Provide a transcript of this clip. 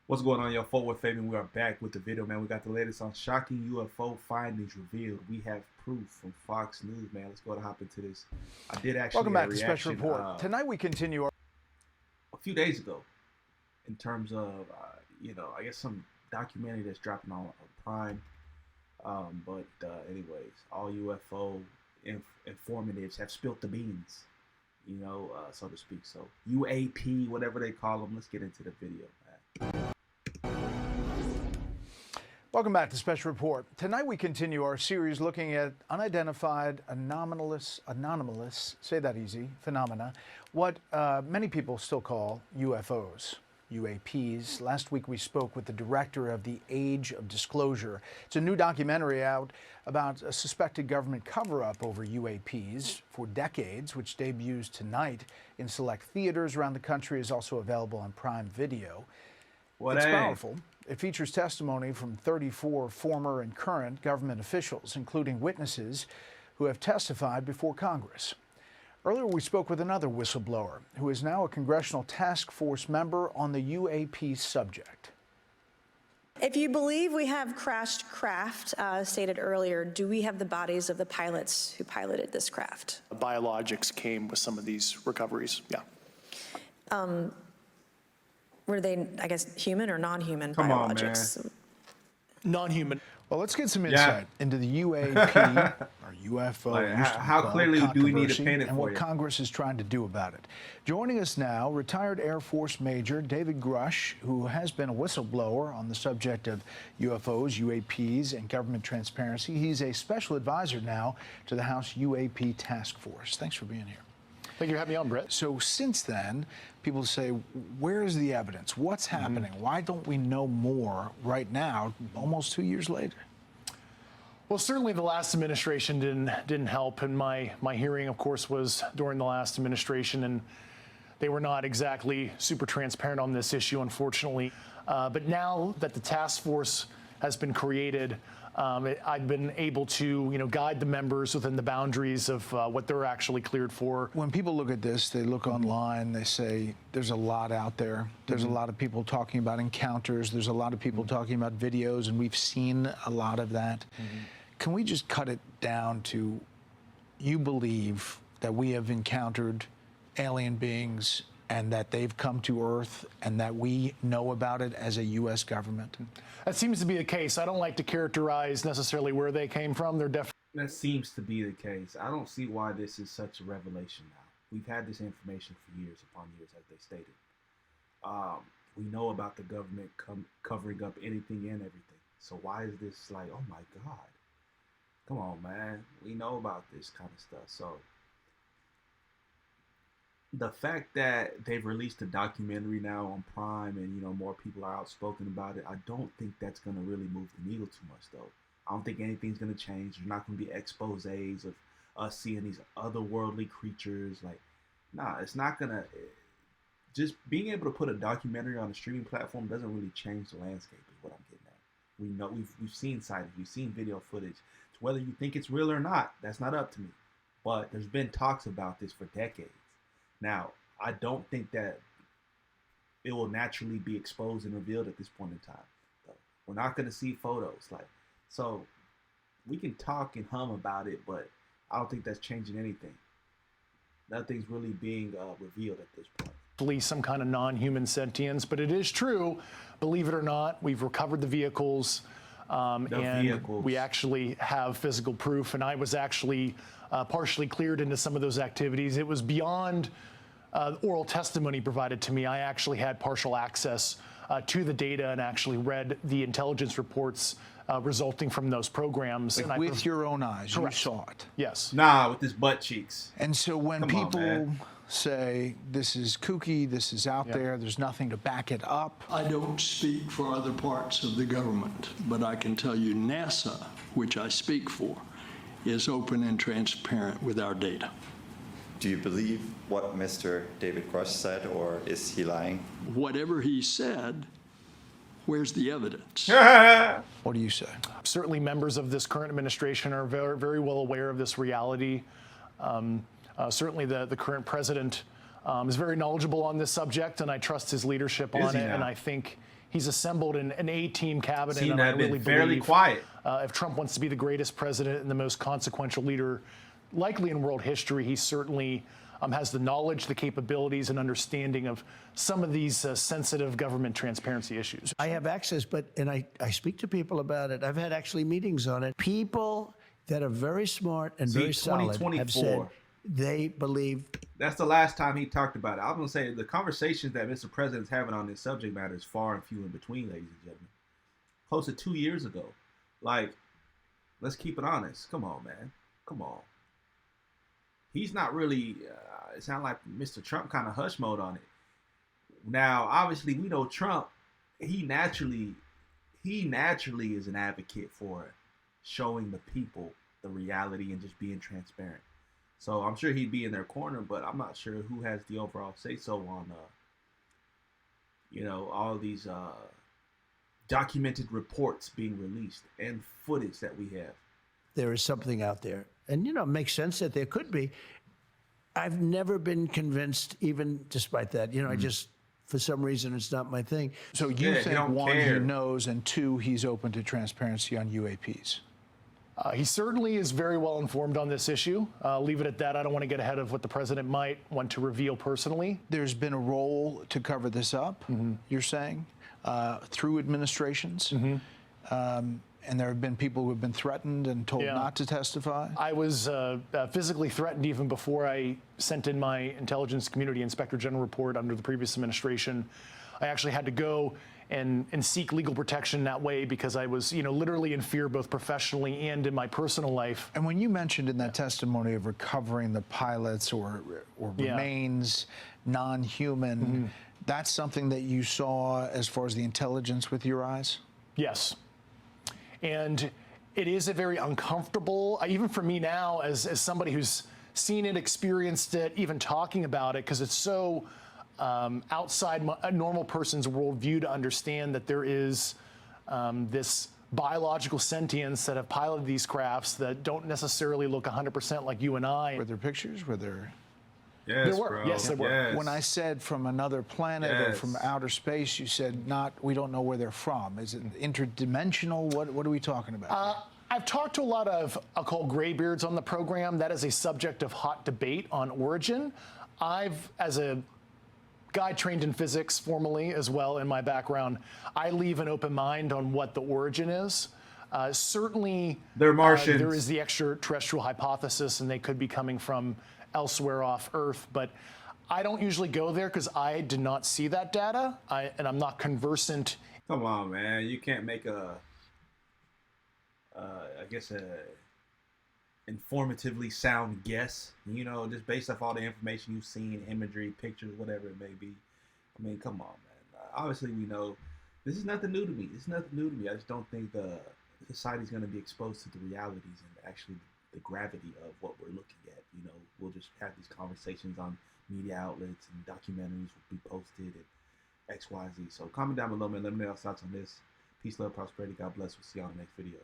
What's going on, y'all? Worth Fabian. We are back with the video, man. We got the latest on shocking UFO findings revealed. We have proof from Fox News, man. Let's go ahead and hop into this. I did actually welcome back to Special Report. Tonight we continue our a few days ago in terms of I guess some documentary that's dropping on Prime. Anyways, all UFO informatives have spilt the beans, so to speak. So UAP, whatever they call them. Let's get into the video, man. Welcome back to Special Report. Tonight we continue our series looking at unidentified, anomalous, say that easy, phenomena, what many people still call UFOs, UAPs. Last week we spoke with the director of The Age of Disclosure. It's a new documentary out about a suspected government cover-up over UAPs for decades, which debuts tonight in select theaters around the country, is also available on Prime Video. It's powerful. It features testimony from 34 former and current government officials, including witnesses who have testified before Congress. Earlier, we spoke with another whistleblower who is now a congressional task force member on the UAP subject. If you believe we have crashed craft, stated earlier, do we have the bodies of the pilots who piloted this craft? Biologics came with some of these recoveries, yeah. Were they, I guess, human or non-human Come on, biologics? man. Non-human. Well, let's get some insight into the UAP or UFO. Like, how clearly do we need to paint it and for what you? Congress is trying to do about it. Joining us now, retired Air Force Major David Grush, who has been a whistleblower on the subject of UFOs, UAPs, and government transparency. He's a special advisor now to the House UAP Task Force. Thanks for being here. Thank you for having me on, Brett. So since then, people say, where is the evidence? What's happening? Why don't we know more right now, almost 2 years later? Well, certainly the last administration didn't help, and my hearing, of course, was during the last administration, and they were not exactly super transparent on this issue, unfortunately. But now that the task force has been created, I've been able to, guide the members within the boundaries of what they're actually cleared for. When people look at this, they look online, they say, there's a lot out there. There's a lot of people talking about encounters. There's a lot of people talking about videos, and we've seen a lot of that. Can we just cut it down to, you believe that we have encountered alien beings and that they've come to Earth and that we know about it as a U.S. government? That seems to be the case. I don't like to characterize necessarily where they came from. They're definitely. That seems to be the case. I don't see why this is such a revelation now. We've had this information for years upon years, as they stated. We know about the government covering up anything and everything. So why is this like, oh my God? Come on, man. We know about this kind of stuff. So the fact that they've released a documentary now on Prime and, more people are outspoken about it, I don't think that's going to really move the needle too much, though. I don't think anything's going to change. There's not going to be exposés of us seeing these otherworldly creatures. Like, nah, it's not going to... Just being able to put a documentary on a streaming platform doesn't really change the landscape, is what I'm getting at. We know, we've seen sightings, we've seen video footage. So whether you think it's real or not, that's not up to me. But there's been talks about this for decades. Now, I don't think that it will naturally be exposed and revealed at this point in time. So we're not going to see photos. So we can talk and hum about it, but I don't think that's changing anything. Nothing's really being revealed at this point. Some kind of non-human sentience, but it is true, believe it or not, we've recovered the vehicles. We actually have physical proof, and I was actually partially cleared into some of those activities. It was beyond oral testimony provided to me. I actually had partial access to the data and actually read the intelligence reports resulting from those programs. Like, with your own eyes, Correct. You saw it. Yes. Nah, with his butt cheeks. And so when people say this is kooky, this is out there, there's nothing to back it up. I don't speak for other parts of the government, but I can tell you NASA, which I speak for, is open and transparent with our data. Do you believe what Mr. David Grush said, or is he lying? Whatever he said, where's the evidence? What do you say? Certainly members of this current administration are very, very well aware of this reality. Certainly the current president is very knowledgeable on this subject, and I trust his leadership on it, and I think He's assembled an A-team cabinet. Seem and to I have been really fairly believe, quiet. if Trump wants to be the greatest president and the most consequential leader, likely in world history, he certainly has the knowledge, the capabilities, and understanding of some of these sensitive government transparency issues. I have access, and I speak to people about it. I've had actually meetings on it. People that are very smart and very solid have said they believe. That's the last time he talked about it. I was going to say the conversations that Mr. President's having on this subject matter is far and few in between, ladies and gentlemen. Close to 2 years ago. Like, let's keep it honest. Come on, man. Come on. He's not really, it sounds like Mr. Trump kind of hush mode on it. Now, obviously, we know Trump, he naturally is an advocate for showing the people the reality and just being transparent. So I'm sure he'd be in their corner, but I'm not sure who has the overall say-so on, all these documented reports being released and footage that we have. There is something out there. And, it makes sense that there could be. I've never been convinced, even despite that. I just, for some reason, it's not my thing. So you think, one, he knows, and two, he's open to transparency on UAPs? He certainly is very well informed on this issue. Leave it at that. I don't want to get ahead of what the president might want to reveal personally. There's been a role to cover this up, you're saying, through administrations. And there have been people who have been threatened and told not to testify? I was physically threatened even before I sent in my Intelligence Community Inspector General report under the previous administration. I actually had to go and seek legal protection that way because I was, literally in fear both professionally and in my personal life. And when you mentioned in that testimony of recovering the pilots or remains non-human, that's something that you saw as far as the intelligence with your eyes? Yes. And it is a very uncomfortable, even for me now, as somebody who's seen it, experienced it, even talking about it, because it's so outside a normal person's worldview to understand that there is this biological sentience that have piloted these crafts that don't necessarily look 100% like you and I. Were there pictures? Were there? Yes, there were. bro. Yes, there were. Yes. When I said from another planet or from outer space, you said we don't know where they're from. Is it interdimensional? What are we talking about? I've talked to a lot of occult graybeards on the program. That is a subject of hot debate on origin. As a guy trained in physics formally as well in my background, I leave an open mind on what the origin is. Certainly, they're Martians. There is the extraterrestrial hypothesis, and they could be coming from elsewhere off Earth, but I don't usually go there because I did not see that data, and I'm not conversant. Come on, man. You can't make a informatively sound guess, just based off all the information you've seen, imagery, pictures, whatever it may be. I mean, come on, man. Obviously, we know this is nothing new to me. I just don't think the society's going to be exposed to the realities and actually the gravity of what we're looking at. We'll just have these conversations on media outlets and documentaries will be posted and XYZ. So comment down below, man. Let me know your thoughts on this. Peace, love, prosperity. God bless. We'll see you on the next video.